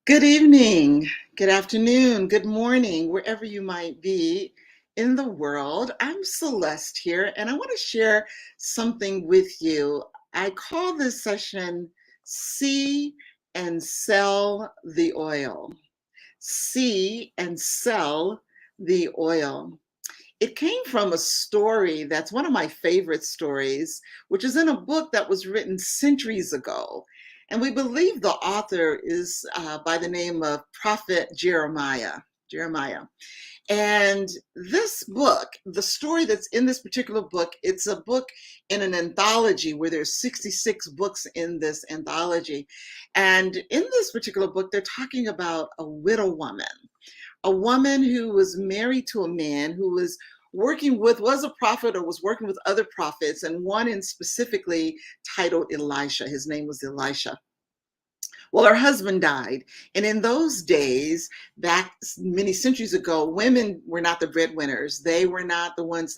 Good evening, good afternoon, good morning, wherever you might be in the world. I'm Celeste here, and I want to share something with you. I call this session See and Sell the Oil. See and Sell the Oil. It came from a story that's one of my favorite stories, which is in a book that was written centuries ago. And we believe the author is by the name of Prophet Jeremiah. Jeremiah. And this book, the story that's in this particular book, it's a book in an anthology where there's 66 books in this anthology. And in this particular book, they're talking about a woman who was married to a man who was was a prophet or was working with other prophets, and one in specifically titled Elisha. His name was Elisha. Well, her husband died. And in those days, back many centuries ago, women were not the breadwinners. They were not the ones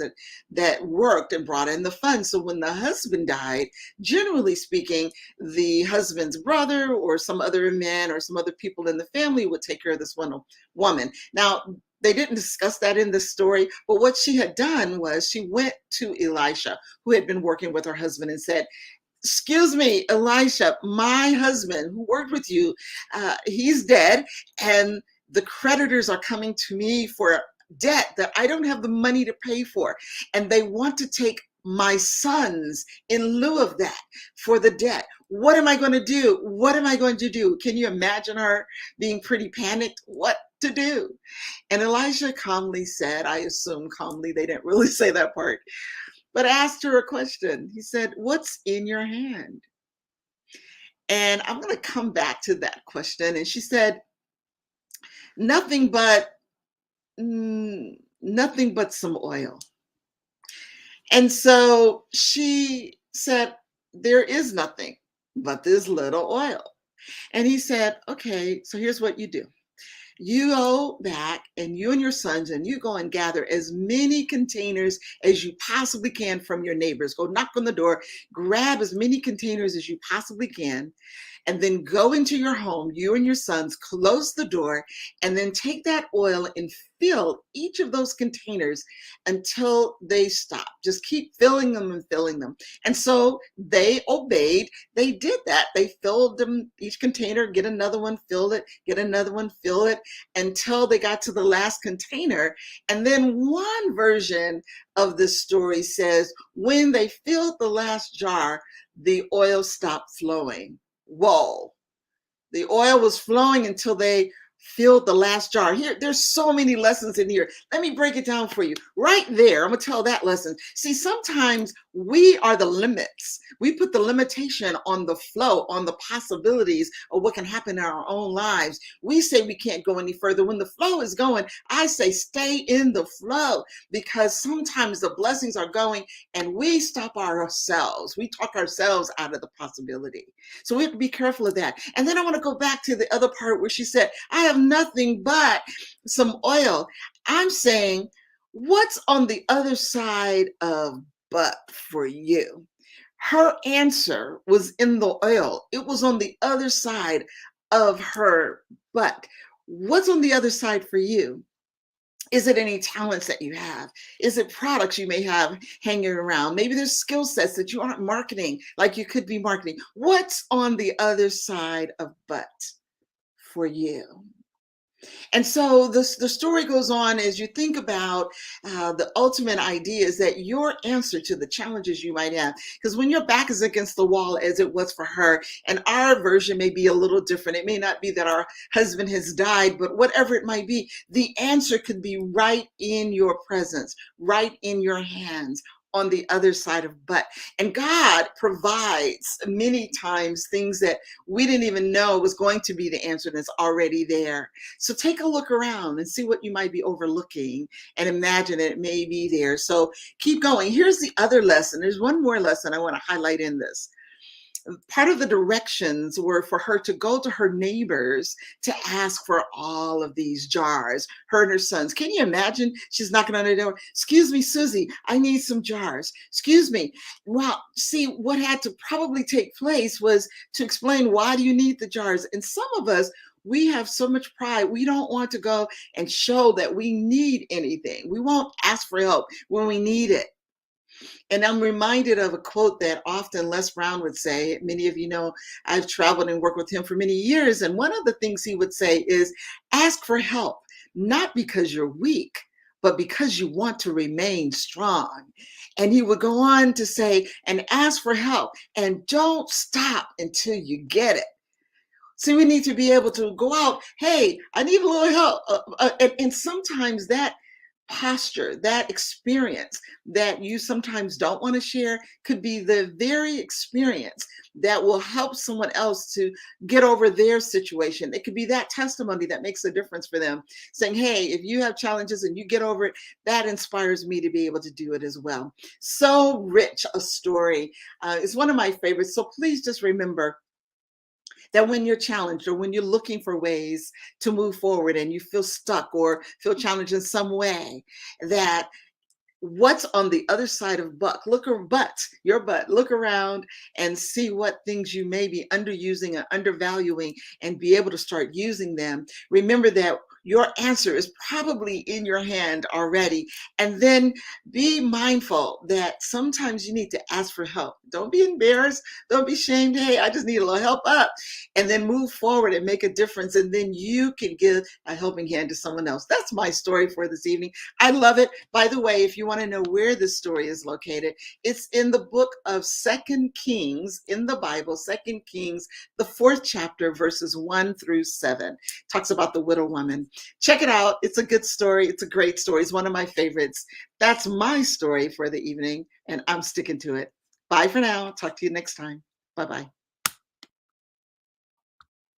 that worked and brought in the funds. So when the husband died, generally speaking, the husband's brother or some other man or some other people in the family would take care of this one woman. Now, they didn't discuss that in the story, but what she had done was she went to Elisha, who had been working with her husband, and said, "Excuse me, Elisha, my husband who worked with you, he's dead, and the creditors are coming to me for debt that I don't have the money to pay for, and they want to take my sons in lieu of that for the debt. What am I going to do? What am I going to do?" Can you imagine her being pretty panicked? What to do? And Elisha calmly said, I assume calmly, they didn't really say that part, but asked her a question. He said, "What's in your hand?" And I'm going to come back to that question. And she said, "Nothing but, nothing but some oil." And so she said, "There is nothing but this little oil." And he said, "Okay, so here's what you do. You go back and you and your sons and you go and gather as many containers as you possibly can from your neighbors. Go knock on the door, grab as many containers as you possibly can, and then go into your home, you and your sons, close the door, and then take that oil and fill each of those containers until they stop. Just keep filling them and filling them." And so they obeyed. They did that. They filled them, each container, get another one, fill it, get another one, fill it, until they got to the last container. And then one version of the story says, when they filled the last jar, the oil stopped flowing. Whoa. The oil was flowing until they filled the last jar. Here, there's so many lessons in here. Let me break it down for you. Right there, I'm going to tell that lesson. See, sometimes we are the limits. We put the limitation on the flow, on the possibilities of what can happen in our own lives. We say we can't go any further. When the flow is going, I say stay in the flow, because sometimes the blessings are going and we stop ourselves. We talk ourselves out of the possibility. So we have to be careful of that. And then I want to go back to the other part where she said, "I have nothing but some oil." I'm saying, what's on the other side of "but" for you? Her answer was in the oil. It was on the other side of her "but." What's on the other side for you? Is it any talents that you have? Is it products you may have hanging around? Maybe there's skill sets that you aren't marketing like you could be marketing. What's on the other side of "but" for you? And so the story goes on as you think about the ultimate idea is that your answer to the challenges you might have, because when your back is against the wall, as it was for her, and our version may be a little different. It may not be that our husband has died, but whatever it might be, the answer could be right in your presence, right in your hands, on the other side of "but." And God provides many times things that we didn't even know was going to be the answer that's already there. So take a look around and see what you might be overlooking and imagine that it may be there. So keep going. Here's the other lesson. There's one more lesson I want to highlight in this. Part of the directions were for her to go to her neighbors to ask for all of these jars, her and her sons. Can you imagine? She's knocking on the door. "Excuse me, Susie, I need some jars. Excuse me." Well, see, what had to probably take place was to explain, why do you need the jars? And some of us, we have so much pride. We don't want to go and show that we need anything. We won't ask for help when we need it. And I'm reminded of a quote that often Les Brown would say. Many of you know I've traveled and worked with him for many years. And one of the things he would say is ask for help, not because you're weak, but because you want to remain strong. And he would go on to say, and ask for help and don't stop until you get it. See, we need to be able to go out. Hey, I need a little help. And sometimes that posture, that experience that you sometimes don't want to share could be the very experience that will help someone else to get over their situation. It could be that testimony that makes a difference for them, saying, hey, if you have challenges and you get over it, that inspires me to be able to do it as well. So rich a story. It's one of my favorites. So please just remember that when you're challenged or when you're looking for ways to move forward and you feel stuck or feel challenged in some way, that what's on the other side of your butt, look around and see what things you may be underusing or undervaluing and be able to start using them. Remember that your answer is probably in your hand already. And then be mindful that sometimes you need to ask for help. Don't be embarrassed. Don't be ashamed. Hey, I just need a little help up. And then move forward and make a difference. And then you can give a helping hand to someone else. That's my story for this evening. I love it. By the way, if you want to know where this story is located, it's in the book of Second Kings in the Bible, Second Kings, the 4th chapter, verses 1-7. Talks about the widow woman. Check it out. It's a good story. It's a great story. It's one of my favorites. That's my story for the evening, and I'm sticking to it. Bye for now. Talk to you next time. Bye-bye.